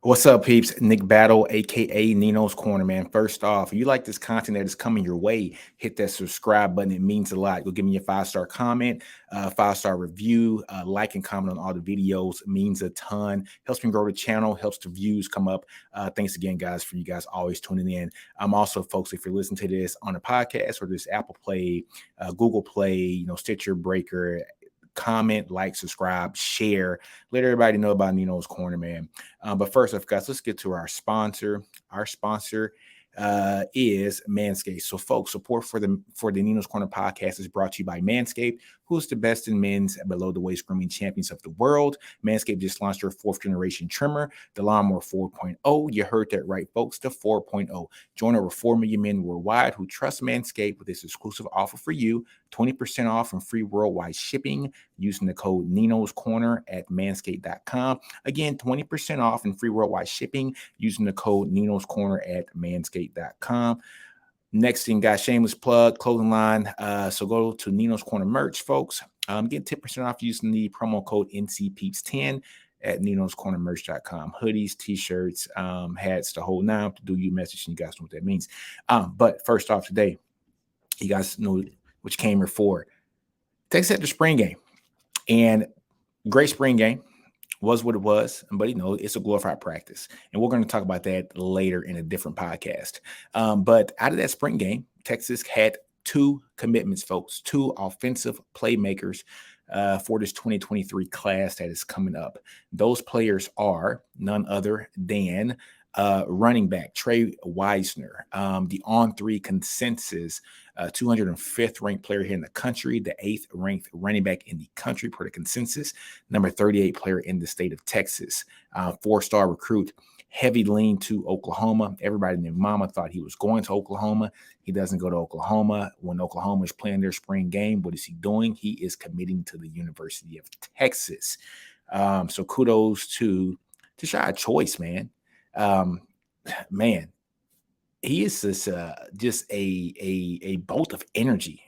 What's up, peeps? Nick Battle, aka Nino's Corner, man. First off, if you like this content that is coming your way, hit that subscribe button. It means a lot. Go give me a 5-star comment, 5-star review, like and comment on all the videos. It means a ton. Helps me grow the channel, helps the views come up. Thanks again, guys, for you guys always tuning in. Also, folks, if you're listening to this on a podcast or this Apple Play, Google Play, Stitcher, Breaker, comment, like, subscribe, share, let everybody know about Nino's Corner, man. But first off, guys, let's get to our sponsor. Our sponsor is Manscaped. So, folks, support for the Nino's Corner podcast is brought to you by Manscaped, who's the best in men's below the waist grooming champions of the world. Manscaped just launched their 4th generation trimmer, the Lawnmower 4.0. You heard that right, folks, the 4.0. Join over 4 million men worldwide who trust Manscaped with this exclusive offer for you: 20% off and free worldwide shipping using the code NinosCorner at manscaped.com. Again, 20% off and free worldwide shipping using the code NinosCorner at manscaped.com. Next thing, guys, shameless plug, clothing line. So go to Nino's Corner merch, folks. Get 10% off using the promo code NCPeeps10 at NinosCornerMerch.com. Hoodies, t-shirts, hats, the whole nine. To do you message, and you guys know what that means. But first off today, you guys know which came here for. Texas had the spring game, and great spring game. Was what it was, but it's a glorified practice, and we're going to talk about that later in a different podcast. But out of that spring game, Texas had 2 commitments, folks, 2 offensive playmakers for this 2023 class that is coming up. Those players are none other than running back Trey Weisner, the on-3 consensus 205th ranked player here in the country, the 8th ranked running back in the country per the consensus, number 38 player in the state of Texas, 4-star recruit, heavy lean to Oklahoma. Everybody named Mama thought he was going to Oklahoma. He doesn't go to Oklahoma. When Oklahoma is playing their spring game, what is he doing? He is committing to the University of Texas. So kudos to Tashad Choice, man. Man, he is just a bolt of energy.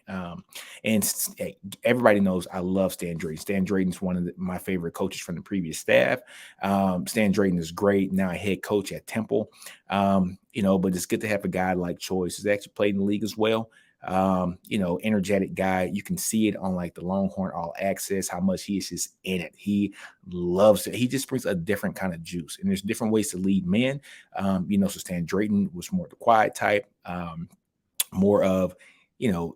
And everybody knows I love Stan Drayton. Stan Drayton is one of my favorite coaches from the previous staff. Stan Drayton is great. Now a head coach at Temple. But it's good to have a guy like Choice who's actually played in the league as well. Energetic guy. You can see it on like the Longhorn All Access, how much he is just in it. He loves it. He just brings a different kind of juice, and there's different ways to lead men. So Stan Drayton was more the quiet type, more of,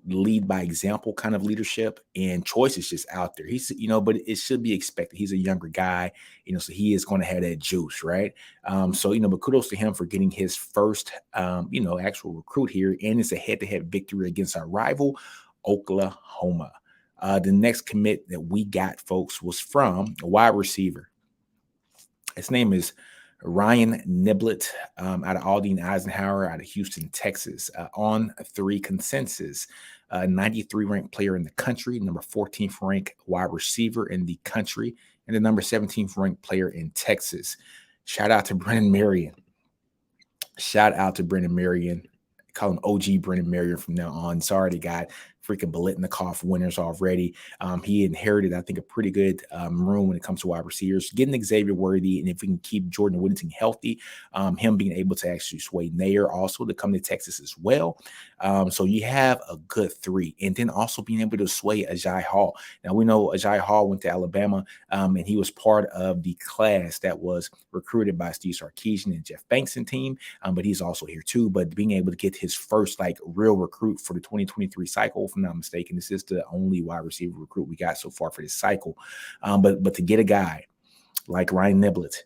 lead by example kind of leadership, and Choice is just out there. He's, but it should be expected. He's a younger guy, so he is going to have that juice, right? But kudos to him for getting his first, actual recruit here, and it's a head-to-head victory against our rival, Oklahoma. The next commit that we got, folks, was from a wide receiver. His name is Ryan Niblett, out of Aldine Eisenhower, out of Houston, Texas, on 3 consensus, 93 ranked player in the country, number 14th ranked wide receiver in the country, and the number 17th ranked player in Texas. Shout out to Brennan Marion. Call him OG Brennan Marion from now on. Sorry, the guy freaking Biletnikoff winners already. He inherited, I think, a pretty good room when it comes to wide receivers. Getting Xavier Worthy, and if we can keep Jordan Whittington healthy, him being able to actually sway Nair also to come to Texas as well. So you have a good 3, and then also being able to sway Ajay Hall. Now, we know Ajay Hall went to Alabama, and he was part of the class that was recruited by Steve Sarkeesian and Jeff Bankson team, but he's also here too. But being able to get his first real recruit for the 2023 cycle, if I'm not mistaken, this is the only wide receiver recruit we got so far for this cycle. But to get a guy like Ryan Niblett,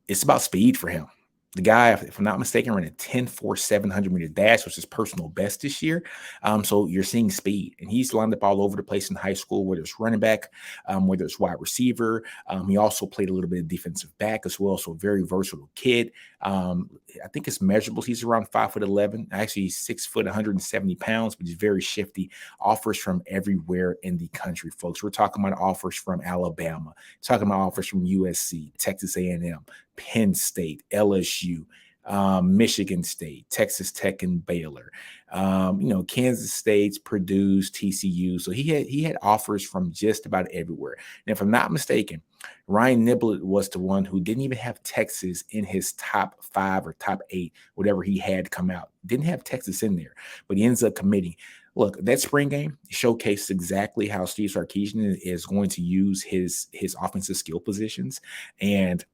it's about speed for him. The guy, if I'm not mistaken, ran a 10.4 700-meter dash, which is personal best this year. So you're seeing speed, and he's lined up all over the place in high school, whether it's running back, whether it's wide receiver. He also played a little bit of defensive back as well, so a very versatile kid. I think it's measurable. He's around 5'11", actually 6 foot, 170 pounds, but he's very shifty. Offers from everywhere in the country, folks. We're talking about offers from Alabama, talking about offers from USC, Texas A&M, Penn State, LSU, Michigan State, Texas Tech, and Baylor. Kansas State's Purdue's, TCU. So he had offers from just about everywhere. And if I'm not mistaken, Ryan Niblett was the one who didn't even have Texas in his top 5 or top 8, whatever he had come out. Didn't have Texas in there, but he ends up committing. Look, that spring game showcased exactly how Steve Sarkeesian is going to use his offensive skill positions, and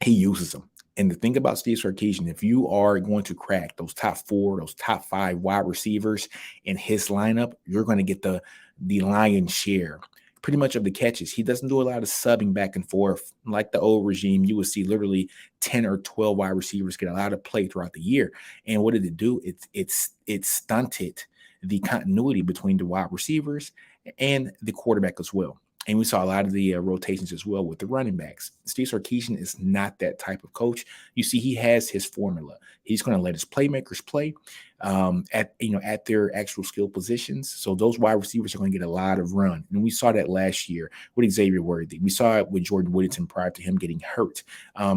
he uses them. And the thing about Steve Sarkeesian, if you are going to crack those top 4, those top 5 wide receivers in his lineup, you're going to get the lion's share pretty much of the catches. He doesn't do a lot of subbing back and forth like the old regime. You would see literally 10 or 12 wide receivers get a lot of play throughout the year. And what did it do? It stunted the continuity between the wide receivers and the quarterback as well. And we saw a lot of the rotations as well with the running backs. Steve Sarkeesian is not that type of coach. You see, he has his formula. He's going to let his playmakers play at their actual skill positions. So those wide receivers are going to get a lot of run. And we saw that last year with Xavier Worthy. We saw it with Jordan Whittington prior to him getting hurt.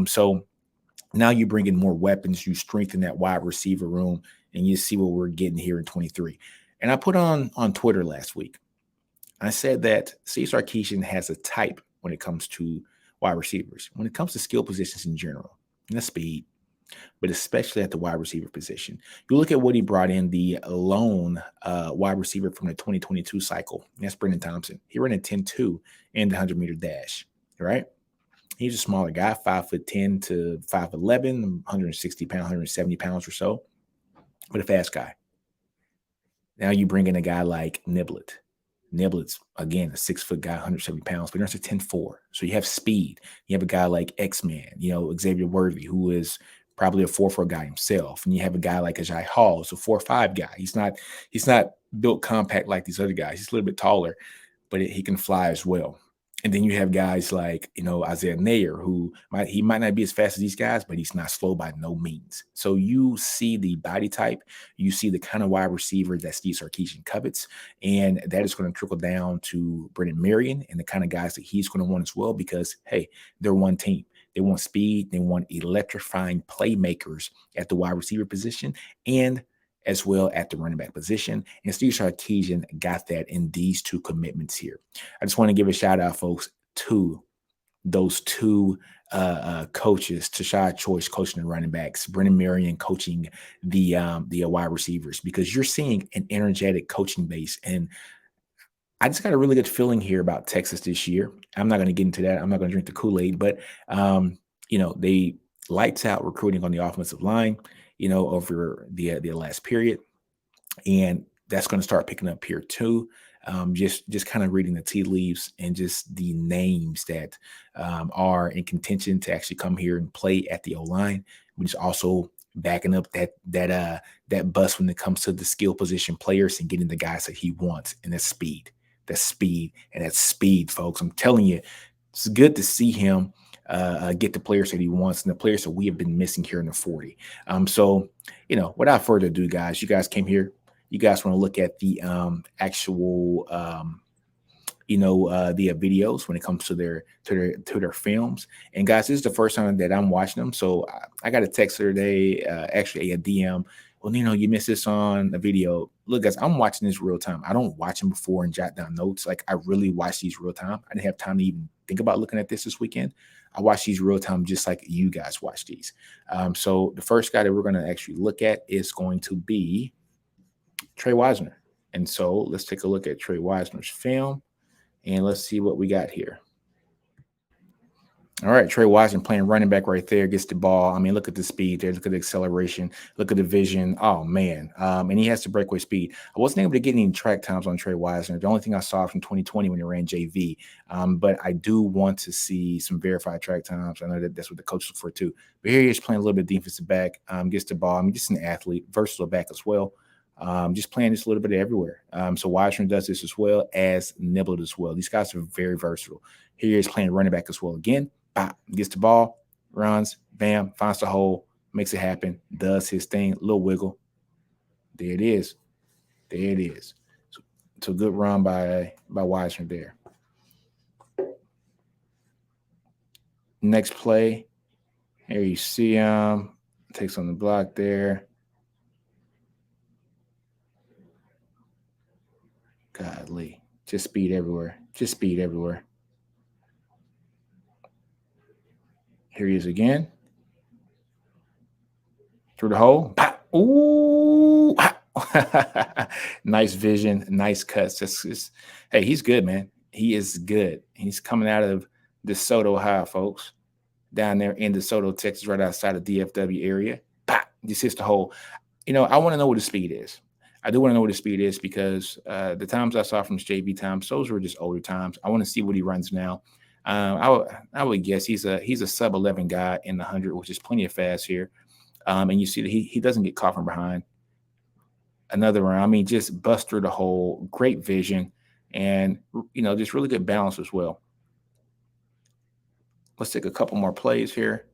So now you bring in more weapons. You strengthen that wide receiver room, and you see what we're getting here in 23. And I put on Twitter last week, I said that Steve Sarkeesian has a type when it comes to wide receivers, when it comes to skill positions in general, and that's speed, but especially at the wide receiver position. You look at what he brought in, the lone wide receiver from the 2022 cycle. That's Brendan Thompson. He ran a 10-2 in the 100-meter dash, right? He's a smaller guy, 5'10" to 5'11", 160 pounds, 170 pounds or so, but a fast guy. Now you bring in a guy like Niblett. Niblett's, again, a 6-foot guy, 170 pounds, but he runs a 10-4. So you have speed. You have a guy like X-Man, Xavier Worthy, who is probably a 4-4 guy himself. And you have a guy like Ajay Hall, who's a 4-5 guy. He's not built compact like these other guys. He's a little bit taller, but he can fly as well. And then you have guys like, Isaiah Nayer, who might not be as fast as these guys, but he's not slow by no means. So you see the body type, you see the kind of wide receiver that Steve Sarkeesian covets, and that is going to trickle down to Brennan Marion and the kind of guys that he's going to want as well, because, hey, they're one team. They want speed. They want electrifying playmakers at the wide receiver position and as well at the running back position. And Steve Sarkeesian got that in these 2 commitments here. I just want to give a shout out, folks, to those 2 coaches, Tashad Choice coaching the running backs, Brennan Marion coaching the wide receivers, because you're seeing an energetic coaching base. And I just got a really good feeling here about Texas this year. I'm not going to get into that. I'm not going to drink the Kool-Aid, but they lights out recruiting on the offensive line, over the last period. And that's going to start picking up here too. Just kind of reading the tea leaves and just the names that are in contention to actually come here and play at the O-line, which is also backing up that bus when it comes to the skill position players and getting the guys that he wants. And that's speed. That's speed, folks. I'm telling you, it's good to see him get the players that he wants and the players that we have been missing here in the 40. So, without further ado, guys, you guys came here. You guys want to look at the actual, the videos when it comes to their films. And guys, this is the first time that I'm watching them. So I got a text today, actually a DM. Well, you missed this on a video. Look, guys, I'm watching this real time. I don't watch them before and jot down notes. Like, I really watch these real time. I didn't have time to even think about looking at this weekend. I watch these real time just like you guys watch these. So the first guy that we're going to actually look at is going to be Trey Weisner. And so let's take a look at Trey Weisner's film and let's see what we got here. All right, Trey Weisner playing running back right there, gets the ball. I mean, look at the speed there. Look at the acceleration. Look at the vision. Oh, man. And he has the breakaway speed. I wasn't able to get any track times on Trey Weisner. The only thing I saw from 2020 when he ran JV. But I do want to see some verified track times. I know that's what the coach look for too. But here he is playing a little bit defensive back, gets the ball. I mean, just an athlete, versatile back as well. Just playing this a little bit everywhere. So Wisner does this as well as Niblett as well. These guys are very versatile. Here he is playing running back as well. Again, bop, gets the ball, runs, bam, finds the hole, makes it happen, does his thing, little wiggle. There it is. There it is. So good run by Wisner there. Next play, here you see Takes on the block there. Godly. Just speed everywhere. Just speed everywhere. Here he is again. Through the hole. Pop. Ooh. Nice vision. Nice cuts. Hey, he's good, man. He is good. He's coming out of DeSoto High, folks. Down there in DeSoto, Texas, right outside of DFW area. Pop. Just hits the hole. I want to know what his speed is. I do want to know what his speed is because the times I saw from his JV times, those were just older times. I want to see what he runs now. I would guess he's a sub 11 guy in the 100, which is plenty of fast here. And you see that he doesn't get caught from behind. Another round, I mean, just bust through the hole, great vision, and just really good balance as well. Let's take a couple more plays here.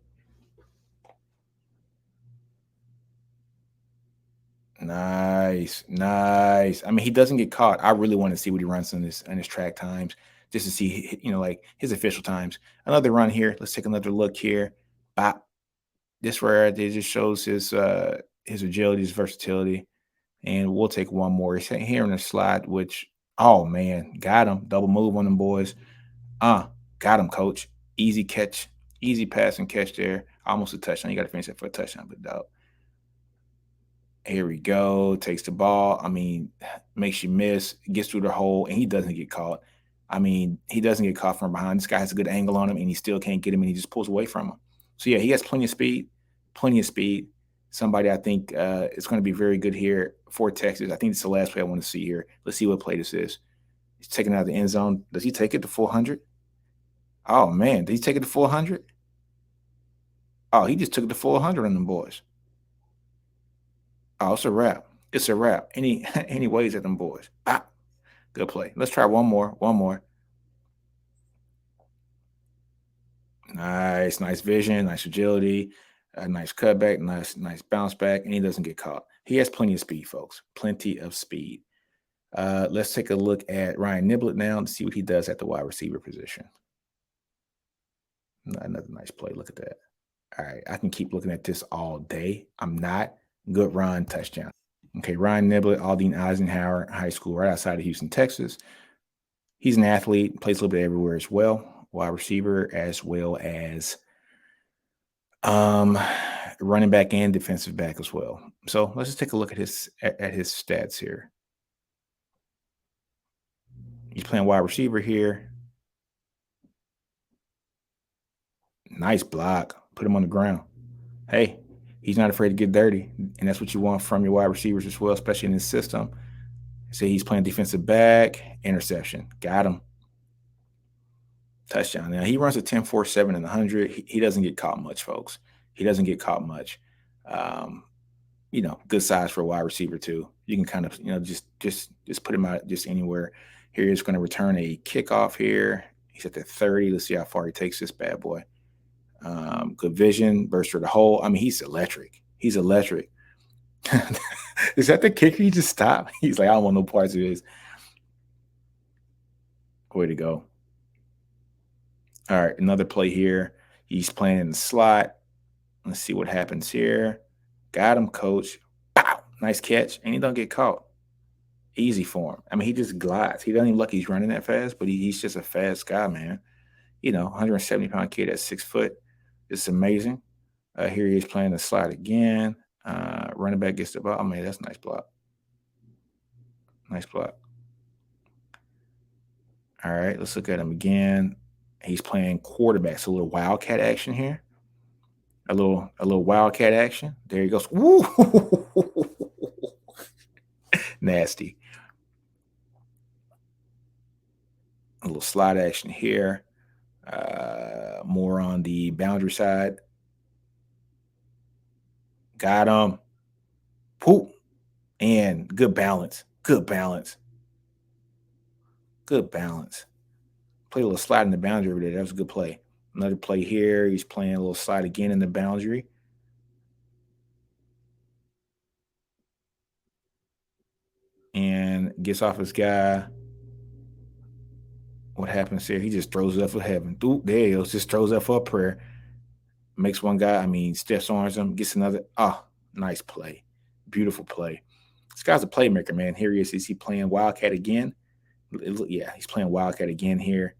Nice, nice. I mean, he doesn't get caught. I really want to see what he runs on his track times, just to see, like his official times. Another run here. Let's take another look here. Bop. This right there just shows his agility, his versatility. And we'll take one more. He's here in the slot, which, oh man, got him. Double move on them boys. Got him, coach. Easy catch, easy pass and catch there. Almost a touchdown. You got to finish it for a touchdown, but dog. Here we go. Takes the ball. I mean, makes you miss, gets through the hole, and he doesn't get caught. I mean, he doesn't get caught from behind. This guy has a good angle on him, and he still can't get him, and he just pulls away from him. So, yeah, he has plenty of speed, plenty of speed. Somebody I think is going to be very good here for Texas. I think it's the last play I want to see here. Let's see what play this is. He's taking out the end zone. Does he take it to 400? Oh, man. Did he take it to 400? Oh, he just took it to 400 on them boys. Oh, it's a wrap. It's a wrap. Any ways at them boys. Good play. Let's try one more. One more. Nice vision, nice agility, a nice cutback, nice bounce back, and he doesn't get caught. He has plenty of speed, folks. Plenty of speed. Let's take a look at Ryan Niblett now to see what he does at the wide receiver position. Another nice play. Look at that. All right, I can keep looking at this all day. I'm not. Good run, touchdown. Okay, Ryan Niblett, Aldine Eisenhower High School, right outside of Houston, Texas. He's an athlete, plays a little bit everywhere as well, wide receiver as well as running back and defensive back as well. So let's just take a look at his stats here. He's playing wide receiver here. Nice block. Put him on the ground. Hey, he's not afraid to get dirty, and that's what you want from your wide receivers as well, especially in this system. Say he's playing defensive back, interception. Got him. Touchdown. Now he runs a 10-4-7 and 100. He doesn't get caught much, folks. He doesn't get caught much. Good size for a wide receiver too. You can kind of, just put him out just anywhere. Here he's going to return a kickoff here. He's at the 30. Let's see how far he takes this bad boy. Good vision, burst through the hole. I mean, he's electric. He's electric. Is that the kicker? He just stopped. He's like, I don't want no parts of this. Way to go. All right, another play here. He's playing in the slot. Let's see what happens here. Got him, coach. Pow! Nice catch. And he don't get caught. Easy for him. I mean, he just glides. He doesn't even look he's running that fast, but he's just a fast guy, man. 170-pound kid at 6 foot. It's amazing. Here he is playing the slot again. Running back gets the ball. Oh, man, that's a nice block. Nice block. All right, let's look at him again. He's playing quarterback. So a little wildcat action here. A little wildcat action. There he goes. Woo! Nasty. A little slide action here. More on the boundary side. Got him. Poop. And good balance. Good balance. Good balance. Play a little slide in the boundary over there. That was a good play. Another play here. He's playing a little slide again in the boundary. And gets off his guy. What happens here? He just throws up for heaven. Ooh, there he goes. Just throws up for a prayer. makes one guy. I mean, stiff arms him, gets another. Oh, nice play. Beautiful play. This guy's a playmaker, man. Here he is. Is he playing Wildcat again? Yeah, he's playing Wildcat again here.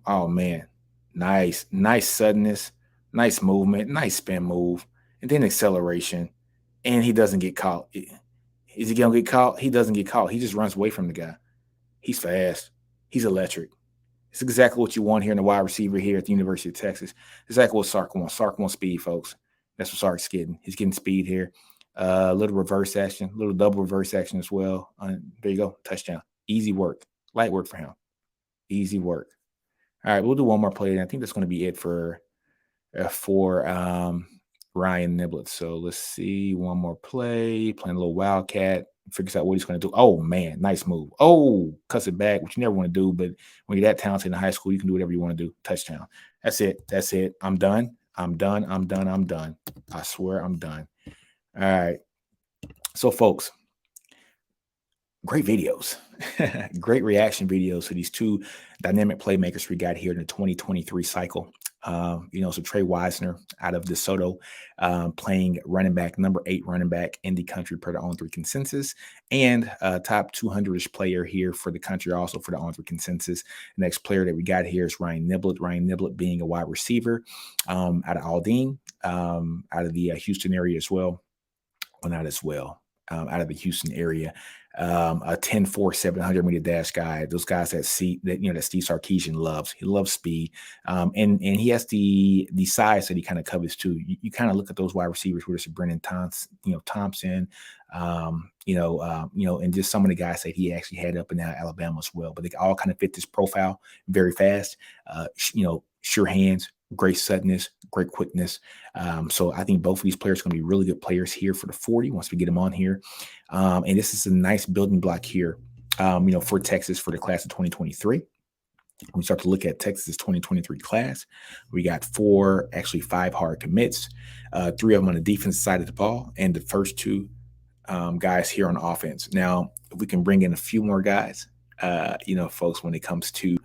Oh man, nice suddenness, nice movement, nice spin move, and then acceleration, and he doesn't get caught. Is he gonna get caught? He doesn't get caught. He just runs away from the guy. He's fast. He's electric. It's exactly what you want here in the wide receiver here at the University of Texas. Exactly what Sark wants. Sark wants speed, folks. That's what Sark's getting. He's getting speed here. A little reverse action, a little double reverse action as well. There you go, touchdown. Easy work, light work for him. Easy work. All right, we'll do one more play. And I think that's going to be it for Ryan Niblett. So let's see one more play. Playing a little wildcat. Figures out what he's going to do. Oh man, nice move. Oh, cuts it back, which you never want to do. But when you're that talented in high school, you can do whatever you want to do. Touchdown. That's it. That's it. I'm done. I'm done. I'm done. I'm done. I swear I'm done. All right. So, folks, great videos, great reaction videos to these two dynamic playmakers we got here in the 2023 cycle. So Trey Weisner out of DeSoto, playing running back, number 8 running back in the country per the On3 consensus, and top 200-ish player here for the country, also for the On3 consensus. The next player that we got here is Ryan Niblett. Ryan Niblett being a wide receiver out of Aldine, out of the Houston area as well. Well, not as well. Out of the Houston area, a 10-4 700-meter dash guy. Those guys that Steve Sarkeesian loves. He loves speed, and he has the size that he kind of covets too. You kind of look at those wide receivers, whether it's Brennan Thompson, and just some of the guys that he actually had up in Alabama as well. But they all kind of fit this profile very fast. Sure hands, great suddenness, great quickness. So I think both of these players are going to be really good players here for the 40 once we get them on here. And this is a nice building block here, for Texas for the class of 2023. When we start to look at Texas' 2023 class, we got 5 hard commits, 3 of them on the defensive side of the ball, and the first 2 guys here on offense. Now, if we can bring in a few more guys, folks, when it comes to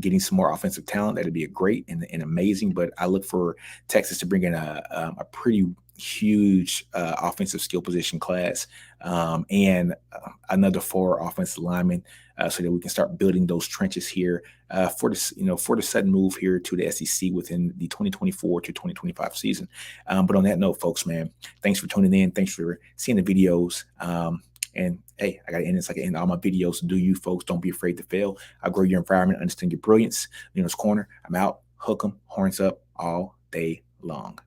getting some more offensive talent, that'd be a great and amazing. But I look for Texas to bring in a pretty huge offensive skill position class, and another 4 offensive linemen, so that we can start building those trenches here for the sudden move here to the SEC within the 2024 to 2025 season. But on that note, folks, man, thanks for tuning in. Thanks for seeing the videos. And hey, I got to end this like I end all my videos. Do you folks, don't be afraid to fail. I'll grow your environment, understand your brilliance. NinosCorner, I'm out. Hook 'em, horns up all day long.